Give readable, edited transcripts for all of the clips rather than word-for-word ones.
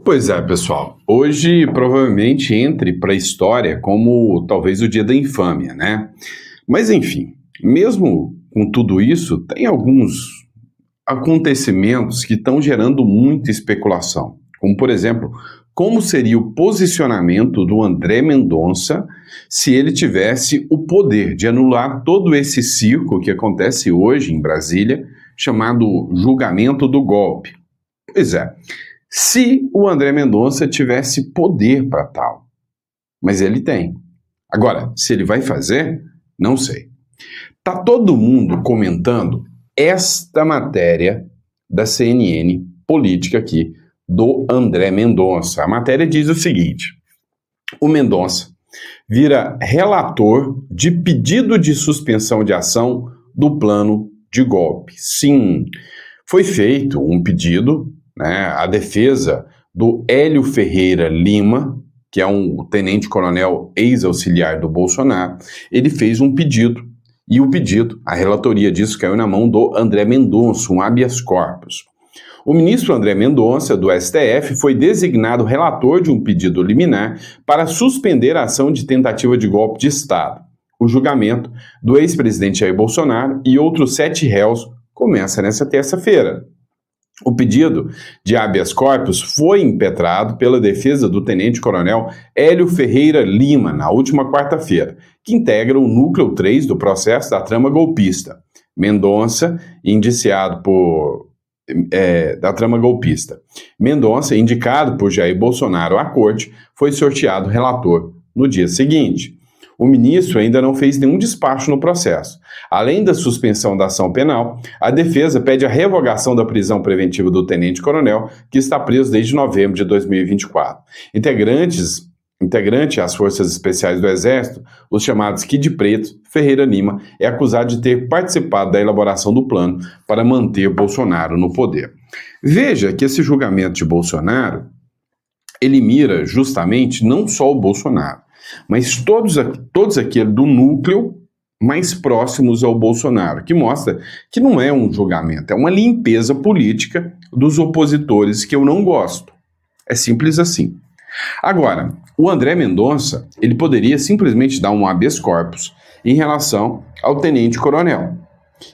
Pois é, pessoal. Hoje provavelmente entre para a história como talvez o dia da infâmia, né? Mas enfim, mesmo com tudo isso, tem alguns acontecimentos que estão gerando muita especulação. Como, por exemplo, como seria o posicionamento do André Mendonça se ele tivesse o poder de anular todo esse circo que acontece hoje em Brasília, chamado julgamento do golpe. Pois é, se o André Mendonça tivesse poder para tal, mas ele tem. Agora, se ele vai fazer, não sei. Tá todo mundo comentando esta matéria da CNN política aqui, do André Mendonça. A matéria diz o seguinte: o Mendonça vira relator de pedido de suspensão de ação do plano de golpe. Sim, foi feito um pedido, né, a defesa do Hélio Ferreira Lima, que é um tenente-coronel ex-auxiliar do Bolsonaro, ele fez um pedido, e o pedido, a relatoria disso caiu na mão do André Mendonça, um habeas corpus. O ministro André Mendonça, do STF, foi designado relator de um pedido liminar para suspender a ação de tentativa de golpe de Estado. O julgamento do ex-presidente Jair Bolsonaro e outros 7 réus começa nesta terça-feira. O pedido de habeas corpus foi impetrado pela defesa do tenente-coronel Hélio Ferreira Lima na última quarta-feira, que integra o núcleo 3 do processo da trama golpista. Mendonça, indiciado da trama golpista. Mendonça, indicado por Jair Bolsonaro à corte, foi sorteado relator no dia seguinte. O ministro ainda não fez nenhum despacho no processo. Além da suspensão da ação penal, a defesa pede a revogação da prisão preventiva do tenente-coronel, que está preso desde novembro de 2024. Integrante às Forças Especiais do Exército, os chamados Kid Preto, Ferreira Lima é acusado de ter participado da elaboração do plano para manter Bolsonaro no poder. Veja que esse julgamento de Bolsonaro, ele mira justamente não só o Bolsonaro, mas todos aqueles do núcleo mais próximos ao Bolsonaro, que mostra que não é um julgamento, é uma limpeza política dos opositores que eu não gosto. É simples assim. Agora, o André Mendonça, ele poderia simplesmente dar um habeas corpus em relação ao tenente-coronel.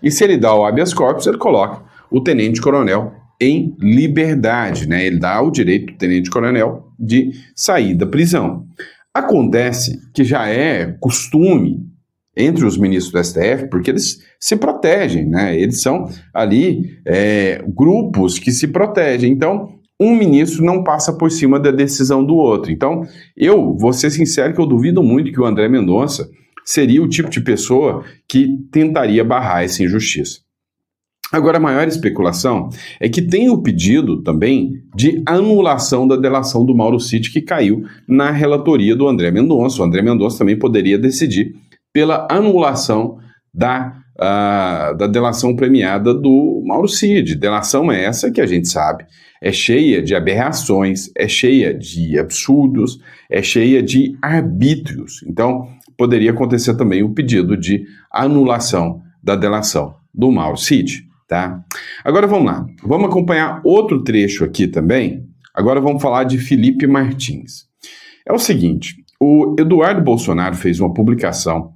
E se ele dá o habeas corpus, ele coloca o tenente-coronel em liberdade, né? Ele dá o direito do tenente-coronel de sair da prisão. Acontece que já é costume entre os ministros do STF, porque eles se protegem, né? Eles são ali grupos que se protegem. Então, um ministro não passa por cima da decisão do outro. Então, eu vou ser sincero que eu duvido muito que o André Mendonça seria o tipo de pessoa que tentaria barrar essa injustiça. Agora, a maior especulação é que tem o pedido também de anulação da delação do Mauro Cid, que caiu na relatoria do André Mendonça. O André Mendonça também poderia decidir pela anulação da delação premiada do Mauro Cid. Delação é essa que a gente sabe, é cheia de aberrações, é cheia de absurdos, é cheia de arbítrios. Então, poderia acontecer também o pedido de anulação da delação do Mauro Cid, tá? Agora vamos lá, vamos acompanhar outro trecho aqui também. Agora vamos falar de Felipe Martins. É o seguinte, o Eduardo Bolsonaro fez uma publicação.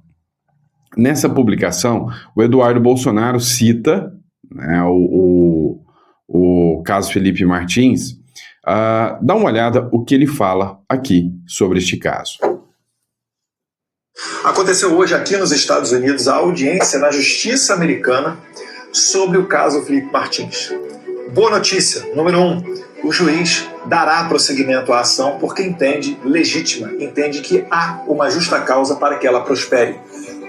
Nessa publicação, o Eduardo Bolsonaro cita, né, o caso Felipe Martins. Dá uma olhada o que ele fala aqui sobre este caso. Aconteceu hoje aqui nos Estados Unidos a audiência na Justiça Americana sobre o caso Felipe Martins. Boa notícia, número 1, o juiz dará prosseguimento à ação porque entende legítima, entende que há uma justa causa para que ela prospere.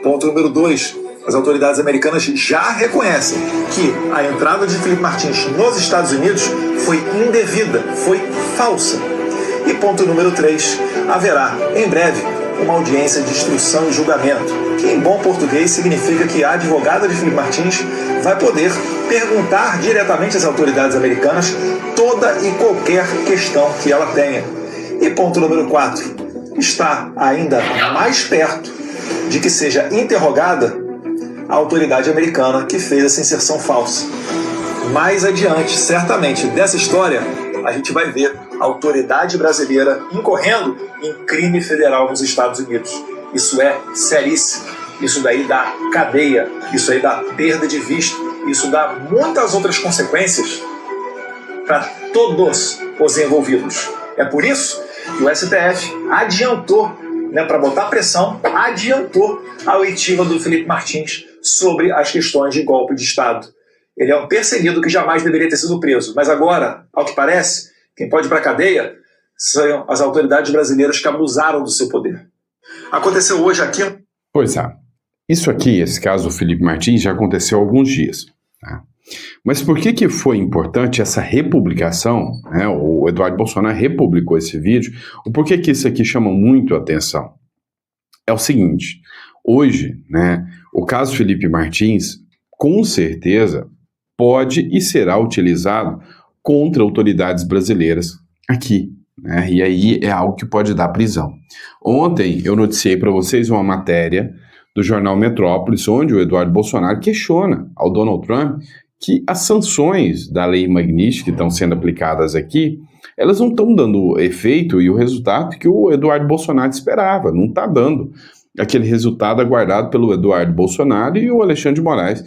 Ponto número 2, as autoridades americanas já reconhecem que a entrada de Felipe Martins nos Estados Unidos foi indevida, foi falsa. E ponto número 3, haverá em breve uma audiência de instrução e julgamento, que em bom português significa que a advogada de Felipe Martins vai poder perguntar diretamente às autoridades americanas toda e qualquer questão que ela tenha. E ponto número 4, está ainda mais perto de que seja interrogada a autoridade americana que fez essa inserção falsa. Mais adiante, certamente, dessa história, a gente vai ver autoridade brasileira incorrendo em crime federal nos Estados Unidos. Isso é seríssimo. Isso daí dá cadeia, isso aí dá perda de visto, isso dá muitas outras consequências para todos os envolvidos. É por isso que o STF adiantou, para botar pressão, adiantou a oitiva do Felipe Martins sobre as questões de golpe de Estado. Ele é um perseguido que jamais deveria ter sido preso, mas agora, ao que parece, quem pode ir para a cadeia são as autoridades brasileiras que abusaram do seu poder. Aconteceu hoje aqui... Pois é. Isso aqui, esse caso do Felipe Martins, já aconteceu há alguns dias. Tá? Mas por que foi importante essa republicação? Né? O Eduardo Bolsonaro republicou esse vídeo. Por que isso aqui chama muito a atenção? É o seguinte, hoje, o caso Felipe Martins, com certeza, pode e será utilizado contra autoridades brasileiras aqui. E aí é algo que pode dar prisão. Ontem eu noticiei para vocês uma matéria do jornal Metrópolis, onde o Eduardo Bolsonaro questiona ao Donald Trump que as sanções da lei Magnitsky que estão sendo aplicadas aqui, elas não estão dando efeito e o resultado que o Eduardo Bolsonaro esperava, não está dando aquele resultado aguardado pelo Eduardo Bolsonaro, e o Alexandre de Moraes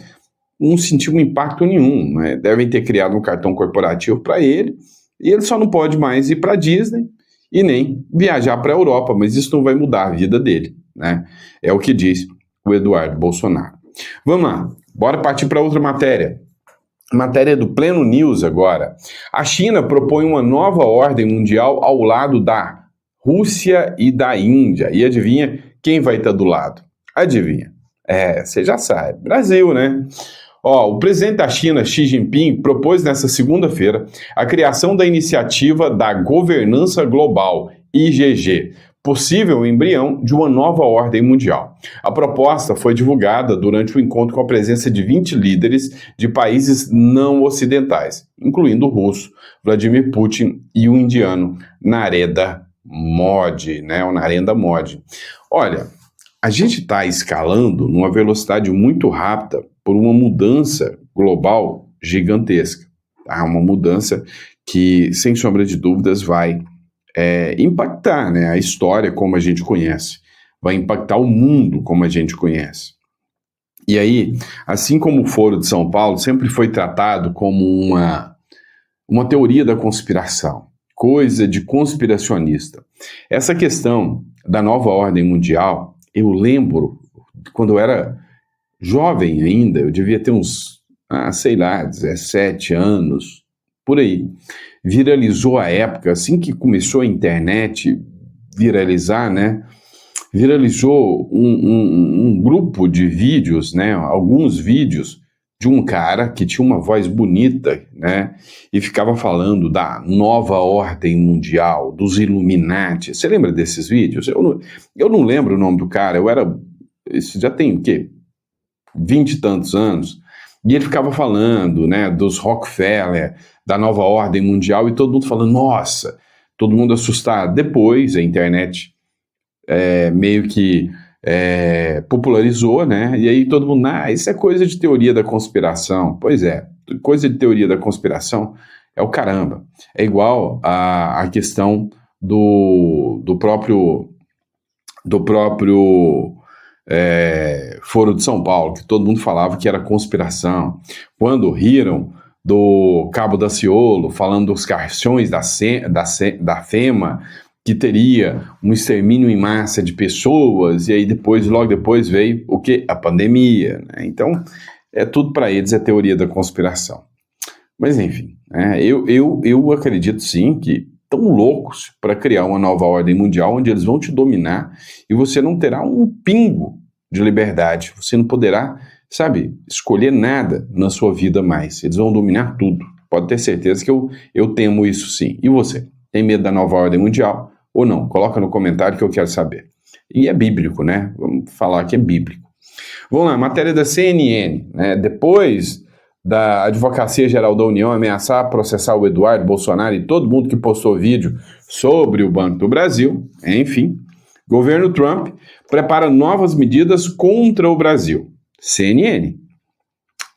não sentiu impacto nenhum, devem ter criado um cartão corporativo para ele, e ele só não pode mais ir para a Disney e nem viajar para a Europa, mas isso não vai mudar a vida dele, é o que diz o Eduardo Bolsonaro. Vamos lá, bora partir para outra matéria. Matéria do Pleno News agora. A China propõe uma nova ordem mundial ao lado da Rússia e da Índia. E adivinha quem vai estar do lado? Adivinha? Você já sabe. Brasil, o presidente da China, Xi Jinping, propôs nesta segunda-feira a criação da iniciativa da Governança Global, IGG, possível embrião de uma nova ordem mundial. A proposta foi divulgada durante o encontro com a presença de 20 líderes de países não ocidentais, incluindo o russo, Vladimir Putin, e o indiano, Narendra Modi, o Narendra Modi. Olha, a gente está escalando numa velocidade muito rápida por uma mudança global gigantesca. Tá? Uma mudança que, sem sombra de dúvidas, vai impactar a história como a gente conhece, vai impactar o mundo como a gente conhece. E aí, assim como o Foro de São Paulo sempre foi tratado como uma teoria da conspiração, coisa de conspiracionista, essa questão da nova ordem mundial, eu lembro, quando eu era jovem ainda, eu devia ter uns, 17 anos, por aí, viralizou a época, assim que começou a internet viralizar, viralizou um grupo de vídeos, alguns vídeos de um cara que tinha uma voz bonita, e ficava falando da nova ordem mundial, dos Illuminati. Você lembra desses vídeos? Eu não lembro o nome do cara, isso já tem o quê? 20 e tantos anos. E ele ficava falando, dos Rockefeller, da nova ordem mundial, e todo mundo falando, nossa, todo mundo assustado. Depois a internet meio que popularizou, e aí todo mundo, isso é coisa de teoria da conspiração. Pois é, coisa de teoria da conspiração é o caramba. É igual a questão do próprio Foro de São Paulo, que todo mundo falava que era conspiração. Quando riram do Cabo Daciolo, falando dos caixões da FEMA, que teria um extermínio em massa de pessoas, e aí logo depois veio o quê? A pandemia. Então, tudo para eles é teoria da conspiração. Mas enfim, eu acredito sim que estão loucos para criar uma nova ordem mundial, onde eles vão te dominar e você não terá um pingo de liberdade. Você não poderá, escolher nada na sua vida mais. Eles vão dominar tudo. Pode ter certeza que eu temo isso sim. E você? Tem medo da nova ordem mundial ou não? Coloca no comentário que eu quero saber. E é bíblico, Vamos falar que é bíblico. Vamos lá, matéria da CNN. Depois da Advocacia Geral da União ameaçar processar o Eduardo Bolsonaro e todo mundo que postou vídeo sobre o Banco do Brasil, enfim, governo Trump prepara novas medidas contra o Brasil. CNN.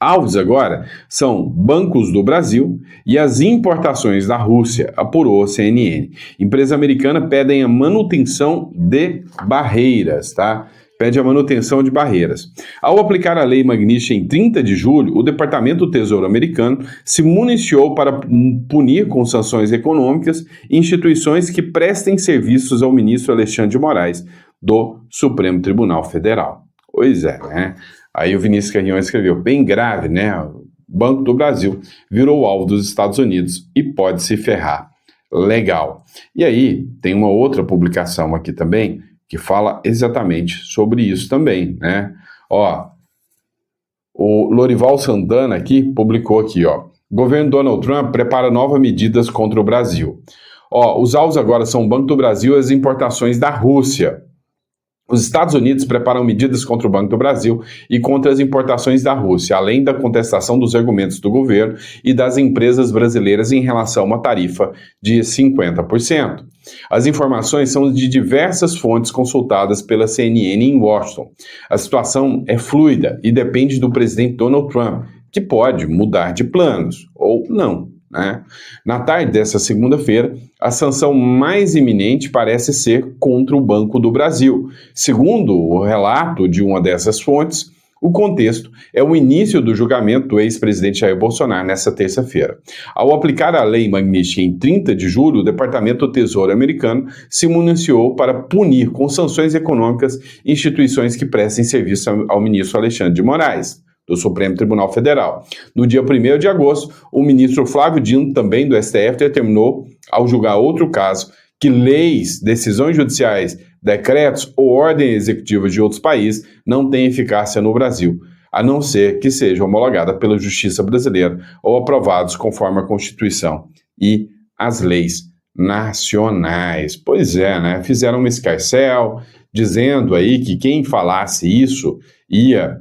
Alvos agora são bancos do Brasil e as importações da Rússia, apurou a CNN. Empresa americana pedem a manutenção de barreiras, tá? Pede a manutenção de barreiras. Ao aplicar a lei Magnitsky em 30 de julho, o Departamento do Tesouro americano se municiou para punir com sanções econômicas instituições que prestem serviços ao ministro Alexandre de Moraes, do Supremo Tribunal Federal. Pois é, né? Aí o Vinícius Carrião escreveu, bem grave, né? O Banco do Brasil virou alvo dos Estados Unidos e pode se ferrar. Legal. E aí tem uma outra publicação aqui também que fala exatamente sobre isso também, né? Ó, o Lorival Santana aqui publicou aqui, ó. Governo Donald Trump prepara novas medidas contra o Brasil. Ó, os alvos agora são o Banco do Brasil e as importações da Rússia. Os Estados Unidos preparam medidas contra o Banco do Brasil e contra as importações da Rússia, além da contestação dos argumentos do governo e das empresas brasileiras em relação a uma tarifa de 50%. As informações são de diversas fontes consultadas pela CNN em Washington. A situação é fluida e depende do presidente Donald Trump, que pode mudar de planos ou não, né? Na tarde dessa segunda-feira, a sanção mais iminente parece ser contra o Banco do Brasil. Segundo o relato de uma dessas fontes, o contexto é o início do julgamento do ex-presidente Jair Bolsonaro nesta terça-feira. Ao aplicar a lei Magnitsky em 30 de julho, o Departamento do Tesouro americano se municiou para punir com sanções econômicas instituições que prestem serviço ao ministro Alexandre de Moraes, do Supremo Tribunal Federal. No dia 1º de agosto, o ministro Flávio Dino, também do STF, determinou, ao julgar outro caso, que leis, decisões judiciais, decretos ou ordens executivas de outros países não têm eficácia no Brasil, a não ser que sejam homologadas pela Justiça brasileira ou aprovados conforme a Constituição e as leis nacionais. Pois é, né? Fizeram uma escarcéu, dizendo aí que quem falasse isso ia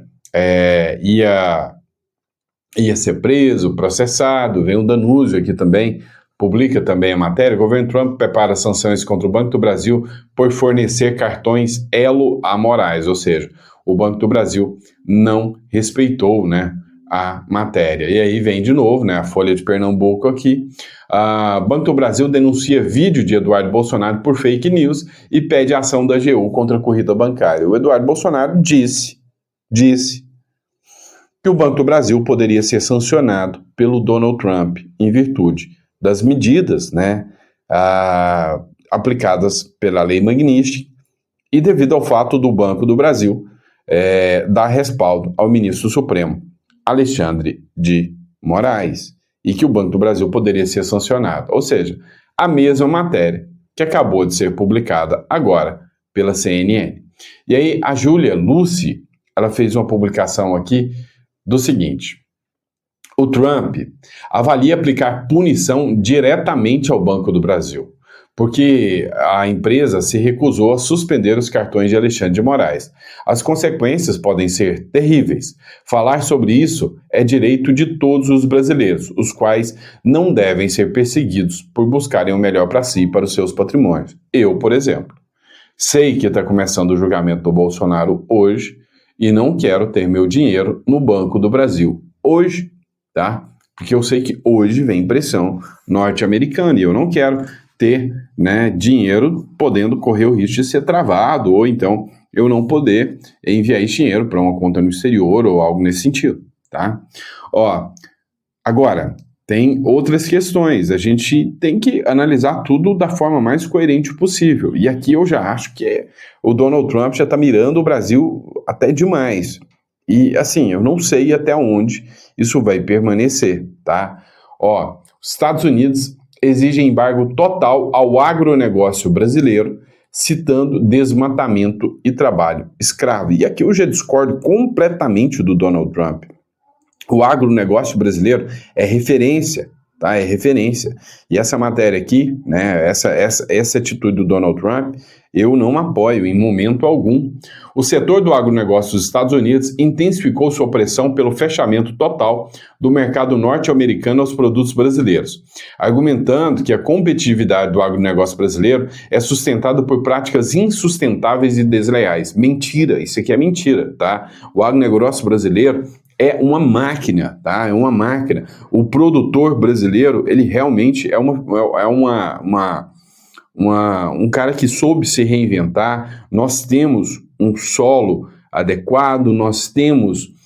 ser preso, processado. Vem o Danúzio aqui também, publica também a matéria. O governo Trump prepara sanções contra o Banco do Brasil por fornecer cartões Elo a Moraes, ou seja, o Banco do Brasil não respeitou, né, a matéria. E aí vem de novo, né, a Folha de Pernambuco aqui. Banco do Brasil denuncia vídeo de Eduardo Bolsonaro por fake news e pede ação da AGU contra a corrida bancária. O Eduardo Bolsonaro disse que o Banco do Brasil poderia ser sancionado pelo Donald Trump em virtude das medidas, né, aplicadas pela lei Magnitsky e devido ao fato do Banco do Brasil dar respaldo ao ministro Supremo Alexandre de Moraes e que o Banco do Brasil poderia ser sancionado. Ou seja, a mesma matéria que acabou de ser publicada agora pela CNN. E aí a Júlia Lucy, ela fez uma publicação aqui do seguinte: o Trump avalia aplicar punição diretamente ao Banco do Brasil, porque a empresa se recusou a suspender os cartões de Alexandre de Moraes. As consequências podem ser terríveis. Falar sobre isso é direito de todos os brasileiros, os quais não devem ser perseguidos por buscarem o melhor para si e para os seus patrimônios. Eu, por exemplo, sei que está começando o julgamento do Bolsonaro hoje e não quero ter meu dinheiro no Banco do Brasil hoje, tá? Porque eu sei que hoje vem pressão norte-americana e eu não quero ter, né, dinheiro podendo correr o risco de ser travado ou então eu não poder enviar esse dinheiro para uma conta no exterior ou algo nesse sentido, tá? Ó, agora, tem outras questões, a gente tem que analisar tudo da forma mais coerente possível. E aqui eu já acho que o Donald Trump já está mirando o Brasil até demais. E assim, eu não sei até onde isso vai permanecer, tá? Ó, os Estados Unidos exigem embargo total ao agronegócio brasileiro, citando desmatamento e trabalho escravo. E aqui eu já discordo completamente do Donald Trump. O agronegócio brasileiro é referência, tá? É referência. E essa matéria aqui, né, essa atitude do Donald Trump, eu não apoio em momento algum. O setor do agronegócio dos Estados Unidos intensificou sua pressão pelo fechamento total do mercado norte-americano aos produtos brasileiros, argumentando que a competitividade do agronegócio brasileiro é sustentada por práticas insustentáveis e desleais. Mentira, isso aqui é mentira, tá? O agronegócio brasileiro é uma máquina, tá? É uma máquina. O produtor brasileiro, ele realmente é um cara que soube se reinventar. Nós temos um solo adequado, nós temos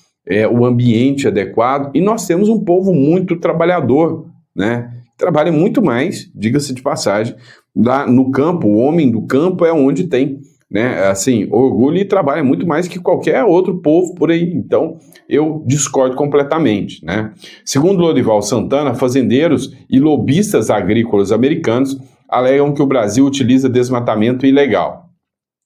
o ambiente adequado e nós temos um povo muito trabalhador, né? Trabalha muito mais, diga-se de passagem, lá no campo. O homem do campo é onde tem, né, assim, orgulho e trabalha muito mais que qualquer outro povo por aí. Então, eu discordo completamente, né? Segundo Lorival Santana, fazendeiros e lobistas agrícolas americanos alegam que o Brasil utiliza desmatamento ilegal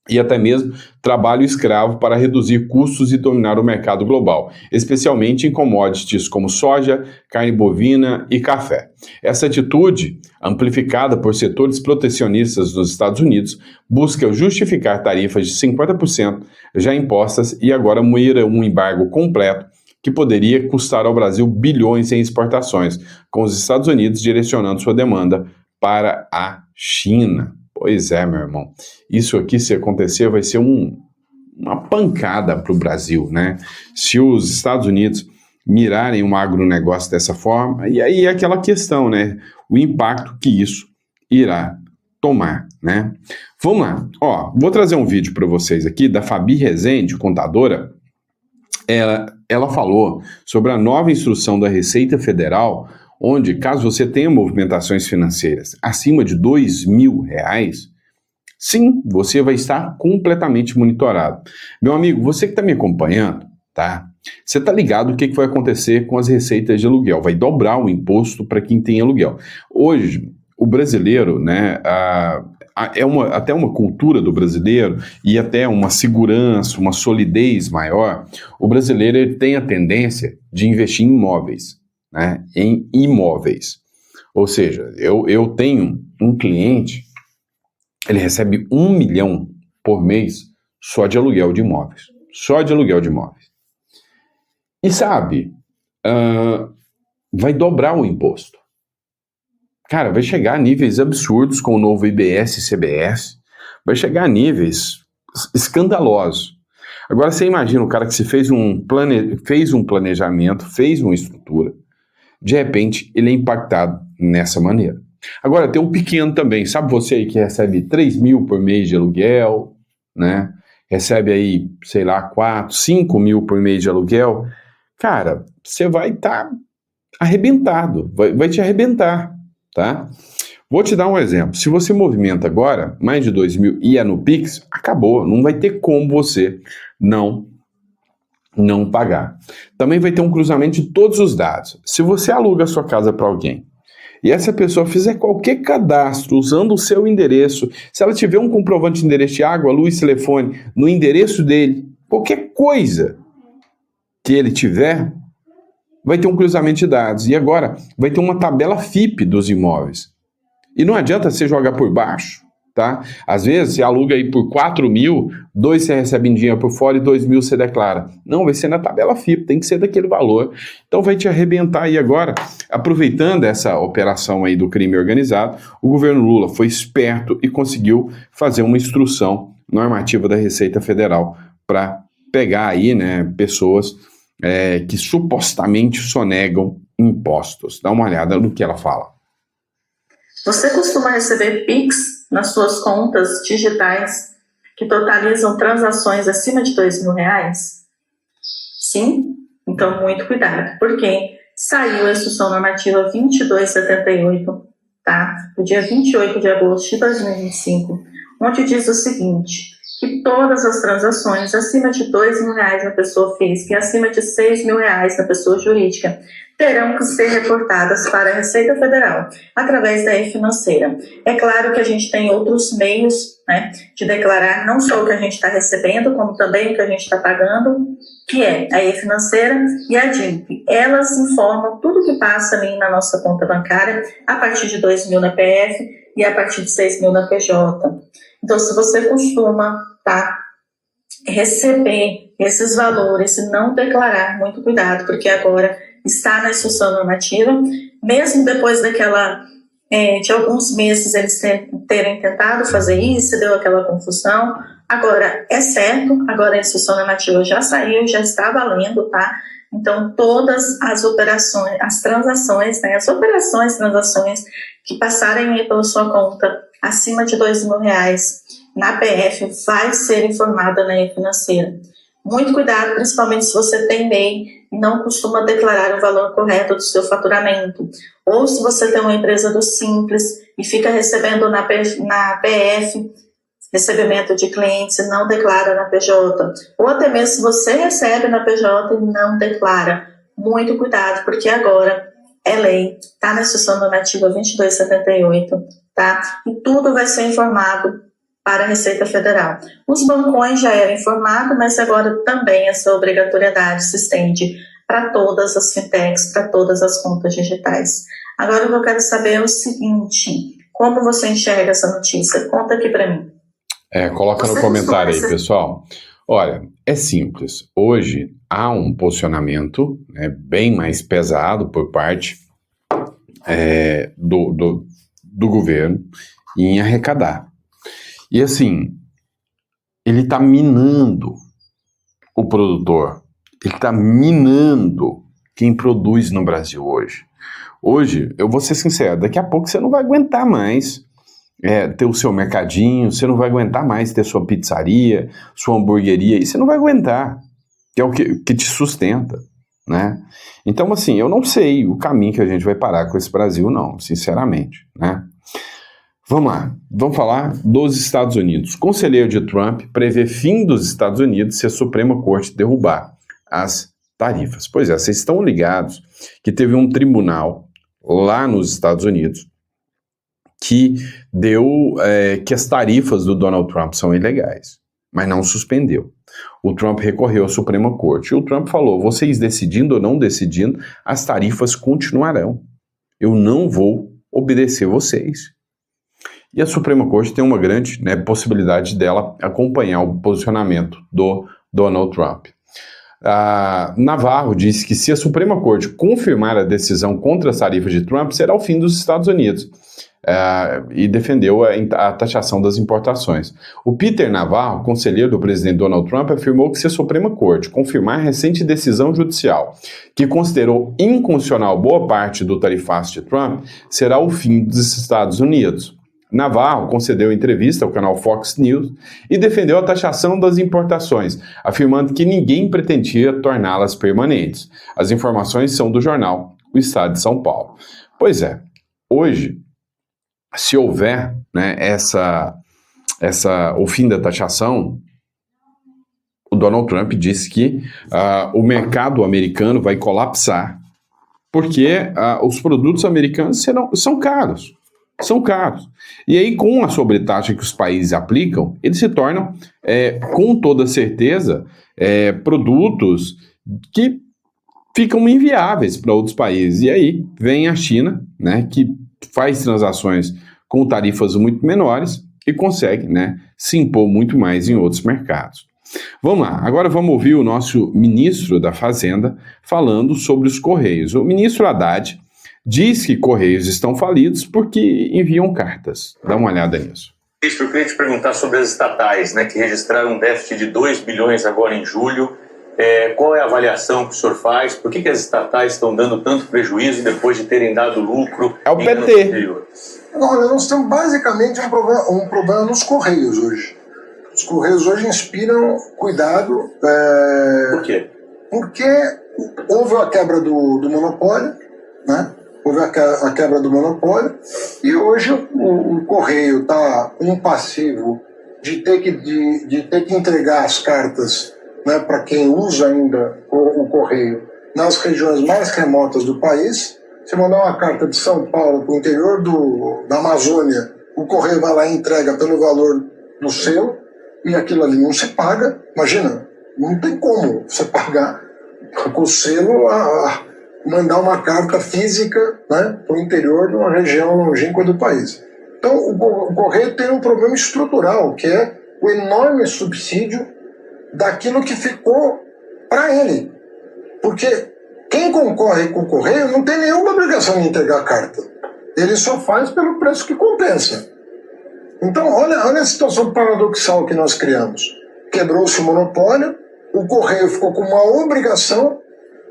e até mesmo trabalho escravo para reduzir custos e dominar o mercado global, especialmente em commodities como soja, carne bovina e café. Essa atitude, amplificada por setores protecionistas nos Estados Unidos, busca justificar tarifas de 50% já impostas e agora moer um embargo completo que poderia custar ao Brasil bilhões em exportações, com os Estados Unidos direcionando sua demanda para a China. Pois é, meu irmão, isso aqui, se acontecer, vai ser uma pancada para o Brasil, né? Se os Estados Unidos mirarem um agronegócio dessa forma, e aí é aquela questão, né? O impacto que isso irá tomar, né? Vamos lá, ó, vou trazer um vídeo para vocês aqui da Fabi Rezende, contadora. Ela falou sobre a nova instrução da Receita Federal, onde, caso você tenha movimentações financeiras acima de R$2.000, sim, você vai estar completamente monitorado. Meu amigo, você que está me acompanhando, tá? Você está ligado o que vai acontecer com as receitas de aluguel? Vai dobrar o imposto para quem tem aluguel. Hoje, o brasileiro, né, até uma cultura do brasileiro e até uma segurança, uma solidez maior. O brasileiro ele tem a tendência de investir em imóveis. Né, em imóveis. Ou seja, eu tenho um cliente, ele recebe 1 milhão por mês só de aluguel de imóveis. Só de aluguel de imóveis. E sabe, vai dobrar o imposto. Cara, vai chegar a níveis absurdos com o novo IBS e CBS. Vai chegar a níveis escandalosos. Agora você imagina o cara que se fez um planejamento, fez uma estrutura, de repente, ele é impactado nessa maneira. Agora, tem um pequeno também. Sabe você aí que recebe 3 mil por mês de aluguel, né? Recebe aí, sei lá, 4, 5 mil por mês de aluguel. Cara, você vai estar arrebentado. Vai te arrebentar, tá? Vou te dar um exemplo. Se você movimenta agora mais de 2 mil e é no Pix, acabou. Não vai ter como você não pagar. Também vai ter um cruzamento de todos os dados. Se você aluga a sua casa para alguém e essa pessoa fizer qualquer cadastro usando o seu endereço, se ela tiver um comprovante de endereço de água, luz, telefone no endereço dele, qualquer coisa que ele tiver, vai ter um cruzamento de dados. E agora vai ter uma tabela FIP dos imóveis. E não adianta você jogar por baixo. Tá? Às vezes você aluga aí por 4 mil, 2 você recebe em dinheiro por fora e 2 mil você declara. Não, vai ser na tabela FIP, tem que ser daquele valor. Então vai te arrebentar aí agora. Aproveitando essa operação aí do crime organizado, o governo Lula foi esperto e conseguiu fazer uma instrução normativa da Receita Federal para pegar aí, né, pessoas que supostamente sonegam impostos. Dá uma olhada no que ela fala. Você costuma receber Pix nas suas contas digitais que totalizam transações acima de R$2.000? Sim? Então, muito cuidado, porque saiu a Instrução Normativa 2278, tá? No dia 28 de agosto de 2025, onde diz o seguinte, que todas as transações acima de R$2.000 na pessoa física e acima de R$6.000 na pessoa jurídica terão que ser reportadas para a Receita Federal, através da e-financeira. É claro que a gente tem outros meios, né, de declarar não só o que a gente está recebendo, como também o que a gente está pagando, que é a e-financeira e a DIMP. Elas informam tudo que passa ali na nossa conta bancária, a partir de 2 mil na PF e a partir de 6 mil na PJ. Então, se você costuma receber esses valores e não declarar, muito cuidado, porque agora está na instrução normativa, mesmo depois de alguns meses eles terem tentado fazer isso, deu aquela confusão. Agora é certo, agora a instrução normativa já saiu, já está valendo, tá? Então, todas as operações, as transações, né, transações que passarem aí pela sua conta acima de R$2.000 na PF vai ser informada na E-Financeira. Muito cuidado, principalmente se você tem MEI e não costuma declarar o valor correto do seu faturamento. Ou se você tem uma empresa do Simples e fica recebendo na PF, recebimento de clientes e não declara na PJ. Ou até mesmo se você recebe na PJ e não declara. Muito cuidado, porque agora é lei, está na Instrução Normativa 2278, tá? E tudo vai ser informado para a Receita Federal. Os bancões já eram informados, mas agora também essa obrigatoriedade se estende para todas as fintechs, para todas as contas digitais. Agora o que eu quero saber é o seguinte, como você enxerga essa notícia? Conta aqui para mim. Coloca no comentário aí, pessoal. Olha, é simples. Hoje há um posicionamento bem mais pesado por parte do governo em arrecadar. E assim, ele está minando o produtor, ele está minando quem produz no Brasil hoje. Hoje, eu vou ser sincero, daqui a pouco você não vai aguentar mais ter o seu mercadinho, você não vai aguentar mais ter sua pizzaria, sua hamburgueria, e você não vai aguentar, que é o que te sustenta, né? Então, assim, eu não sei o caminho que a gente vai parar com esse Brasil, não, sinceramente, né? Vamos lá, vamos falar dos Estados Unidos. Conselheiro de Trump prevê fim dos Estados Unidos se a Suprema Corte derrubar as tarifas. Pois é, vocês estão ligados que teve um tribunal lá nos Estados Unidos que deu que as tarifas do Donald Trump são ilegais, mas não suspendeu. O Trump recorreu à Suprema Corte e o Trump falou, vocês decidindo ou não decidindo, as tarifas continuarão. Eu não vou obedecer vocês. E a Suprema Corte tem uma grande possibilidade dela acompanhar o posicionamento do Donald Trump. Navarro disse que se a Suprema Corte confirmar a decisão contra as tarifas de Trump, será o fim dos Estados Unidos. E defendeu a taxação das importações. O Peter Navarro, conselheiro do presidente Donald Trump, afirmou que se a Suprema Corte confirmar a recente decisão judicial que considerou inconstitucional boa parte do tarifaço de Trump, será o fim dos Estados Unidos. Navarro concedeu entrevista ao canal Fox News e defendeu a taxação das importações, afirmando que ninguém pretendia torná-las permanentes. As informações são do jornal O Estado de São Paulo. Pois é, hoje, se houver o fim da taxação, o Donald Trump disse que o mercado americano vai colapsar, porque os produtos americanos são caros. São caros. E aí, com a sobretaxa que os países aplicam, eles se tornam, com toda certeza, produtos que ficam inviáveis para outros países. E aí vem a China, que faz transações com tarifas muito menores e consegue se impor muito mais em outros mercados. Vamos lá, agora vamos ouvir o nosso ministro da Fazenda falando sobre os Correios. O ministro Haddad diz que Correios estão falidos porque enviam cartas. Dá uma olhada nisso. Eu queria te perguntar sobre as estatais, que registraram um déficit de 2 bilhões agora em julho. Qual é a avaliação que o senhor faz? Por que as estatais estão dando tanto prejuízo depois de terem dado lucro? É o PT. Olha, nós temos basicamente um problema nos Correios hoje. Os Correios hoje inspiram cuidado. Por quê? Porque houve a quebra do monopólio, houve a quebra do monopólio, e hoje o Correio está com um passivo de ter que entregar as cartas para quem usa ainda o Correio nas regiões mais remotas do país. Você mandar uma carta de São Paulo para o interior da Amazônia, o Correio vai lá e entrega pelo valor do selo, e aquilo ali não se paga. Imagina, não tem como você pagar com o selo mandar uma carta física para o interior de uma região longínqua do país. Então, o Correio tem um problema estrutural, que é o enorme subsídio daquilo que ficou para ele. Porque quem concorre com o Correio não tem nenhuma obrigação de entregar a carta. Ele só faz pelo preço que compensa. Então, olha a situação paradoxal que nós criamos. Quebrou-se o monopólio, o Correio ficou com uma obrigação,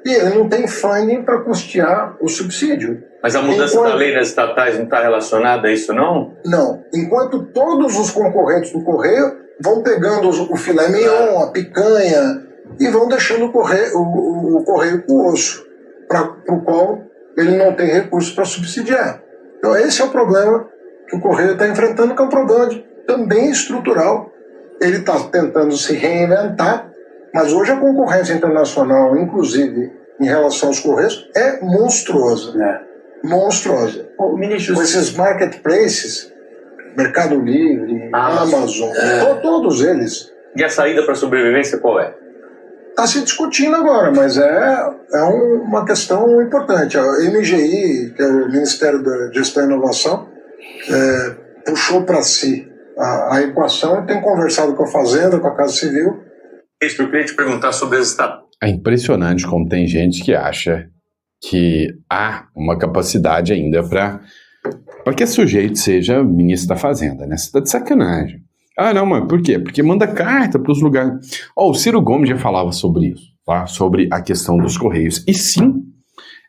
e ele não tem funding para custear o subsídio. Mas a mudança da lei das estatais não está relacionada a isso, não? Não. Enquanto todos os concorrentes do Correio vão pegando o filé mignon, a picanha, e vão deixando o Correio com o osso, para o qual ele não tem recursos para subsidiar. Então esse é o problema que o Correio está enfrentando, que é um problema também estrutural. Ele está tentando se reinventar, mas hoje a concorrência internacional, inclusive em relação aos Correios, é monstruosa. Monstruosa. Ministro, Com esses marketplaces, Mercado Livre, Amazon, todos eles. E a saída para a sobrevivência qual é? Está se discutindo agora, mas é uma questão importante. A MGI, que é o Ministério da Gestão e Inovação, puxou para si a equação e tem conversado com a Fazenda, com a Casa Civil. Ministro, eu queria te perguntar sobre as estatais. É impressionante como tem gente que acha que há uma capacidade ainda para que esse sujeito seja ministro da Fazenda, né? Você tá de sacanagem. Ah, não, mas por quê? Porque manda carta para os lugares. O Ciro Gomes já falava sobre isso, tá? Sobre a questão dos Correios. E sim,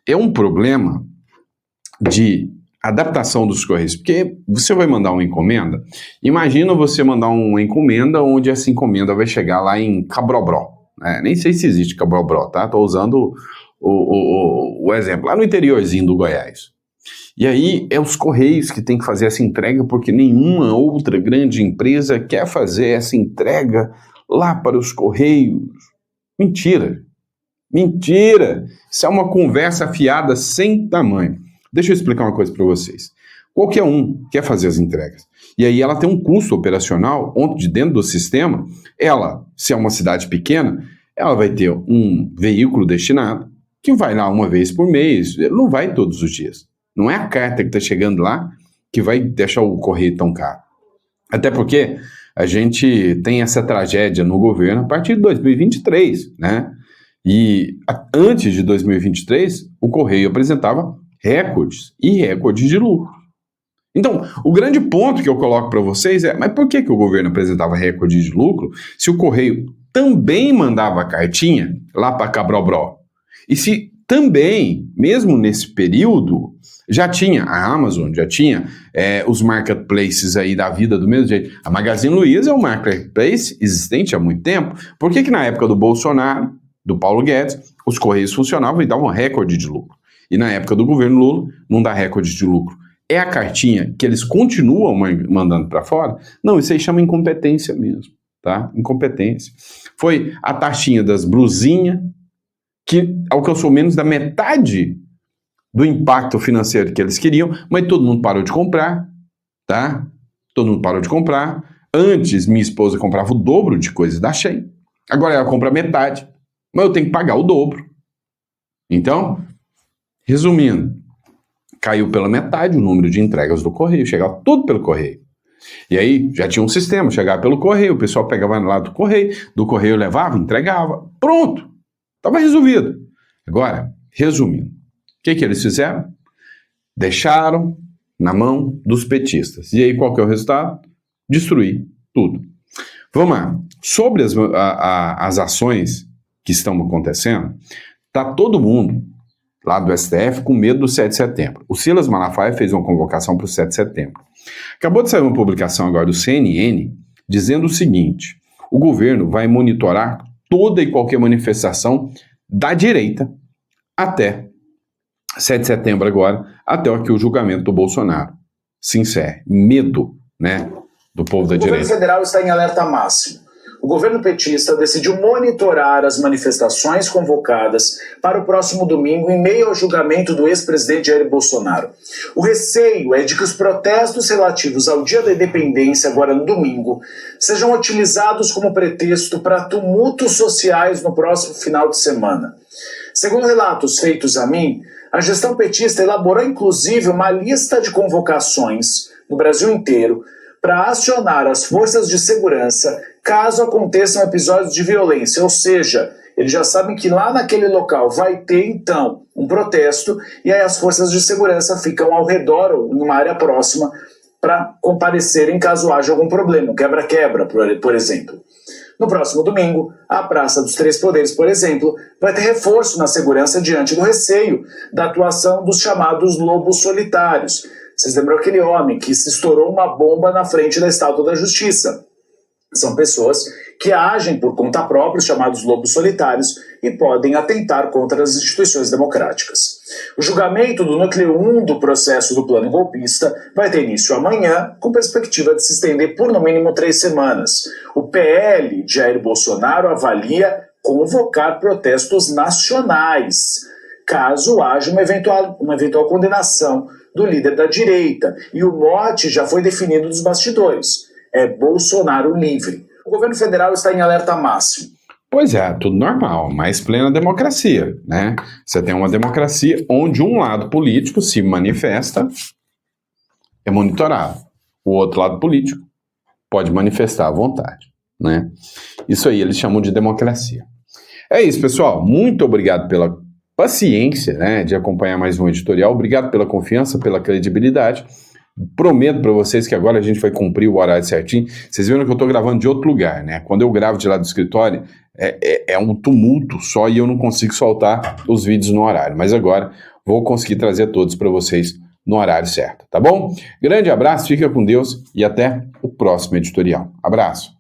é um problema de adaptação dos Correios, porque você vai mandar uma encomenda, imagina você mandar uma encomenda onde essa encomenda vai chegar lá em Cabrobró, né? Nem sei se existe Cabrobró, tá? Tô usando o exemplo, lá no interiorzinho do Goiás. E aí é os Correios que tem que fazer essa entrega, porque nenhuma outra grande empresa quer fazer essa entrega lá para os Correios. Mentira! Mentira! Isso é uma conversa fiada sem tamanho. Deixa eu explicar uma coisa para vocês. Qualquer um quer fazer as entregas. E aí ela tem um custo operacional, onde dentro do sistema, ela, se é uma cidade pequena, ela vai ter um veículo destinado, que vai lá uma vez por mês, ele não vai todos os dias. Não é a carta que está chegando lá que vai deixar o correio tão caro. Até porque a gente tem essa tragédia no governo a partir de 2023, né? E antes de 2023, o correio apresentava recordes e recordes de lucro. Então, o grande ponto que eu coloco para vocês é, mas por que o governo apresentava recorde de lucro se o correio também mandava cartinha lá para Cabrobró? E se também, mesmo nesse período, já tinha a Amazon, já tinha os marketplaces aí da vida do mesmo jeito. A Magazine Luiza é um marketplace existente há muito tempo. Por que na época do Bolsonaro, do Paulo Guedes, os Correios funcionavam e davam recorde de lucro? E na época do governo Lula, não dá recorde de lucro. É a cartinha que eles continuam mandando para fora? Não, isso aí chama incompetência mesmo, tá? Incompetência. Foi a taxinha das blusinhas que alcançou menos da metade do impacto financeiro que eles queriam, mas todo mundo parou de comprar, tá? Todo mundo parou de comprar. Antes, minha esposa comprava o dobro de coisas da Shein. Agora ela compra metade, mas eu tenho que pagar o dobro. Então, resumindo, caiu pela metade o número de entregas do correio, chegava tudo pelo correio. E aí, já tinha um sistema, chegava pelo correio, o pessoal pegava lá do correio levava, entregava, pronto, estava resolvido. Agora, resumindo, o que eles fizeram? Deixaram na mão dos petistas. E aí, qual que é o resultado? Destruir tudo. Vamos lá. Sobre as ações que estão acontecendo, está todo mundo lá do STF com medo do 7 de setembro. O Silas Malafaia fez uma convocação para o 7 de setembro. Acabou de sair uma publicação agora do CNN dizendo o seguinte: o governo vai monitorar toda e qualquer manifestação da direita até 7 de setembro agora, até que o julgamento do Bolsonaro se encerre. Medo, né, do povo da direita. O governo federal está em alerta máximo. O governo petista decidiu monitorar as manifestações convocadas para o próximo domingo em meio ao julgamento do ex-presidente Jair Bolsonaro. O receio é de que os protestos relativos ao Dia da Independência, agora no domingo, sejam utilizados como pretexto para tumultos sociais no próximo final de semana. Segundo relatos feitos a mim, a gestão petista elaborou inclusive uma lista de convocações no Brasil inteiro para acionar as forças de segurança caso aconteçam episódios de violência, ou seja, eles já sabem que lá naquele local vai ter então um protesto e aí as forças de segurança ficam ao redor ou numa área próxima para comparecerem caso haja algum problema, quebra-quebra, por exemplo. No próximo domingo, a Praça dos Três Poderes, por exemplo, vai ter reforço na segurança diante do receio da atuação dos chamados lobos solitários. Vocês lembram aquele homem que se estourou uma bomba na frente da Estátua da Justiça? São pessoas que agem por conta própria, chamados lobos solitários, e podem atentar contra as instituições democráticas. O julgamento do núcleo 1 do processo do plano golpista vai ter início amanhã, com perspectiva de se estender por no mínimo 3 semanas. O PL de Jair Bolsonaro avalia convocar protestos nacionais, caso haja uma eventual condenação do líder da direita. E o mote já foi definido dos bastidores. É Bolsonaro livre. O governo federal está em alerta máximo. Pois é, tudo normal, mas plena democracia, né? Você tem uma democracia onde um lado político se manifesta, é monitorado. O outro lado político pode manifestar à vontade, né? Isso aí eles chamam de democracia. É isso, pessoal. Muito obrigado pela paciência, né, de acompanhar mais um editorial. Obrigado pela confiança, pela credibilidade. Prometo para vocês que agora a gente vai cumprir o horário certinho. Vocês viram que eu estou gravando de outro lugar, né? Quando eu gravo de lá do escritório, é um tumulto só e eu não consigo soltar os vídeos no horário. Mas agora vou conseguir trazer todos para vocês no horário certo, tá bom? Grande abraço, fica com Deus e até o próximo editorial. Abraço!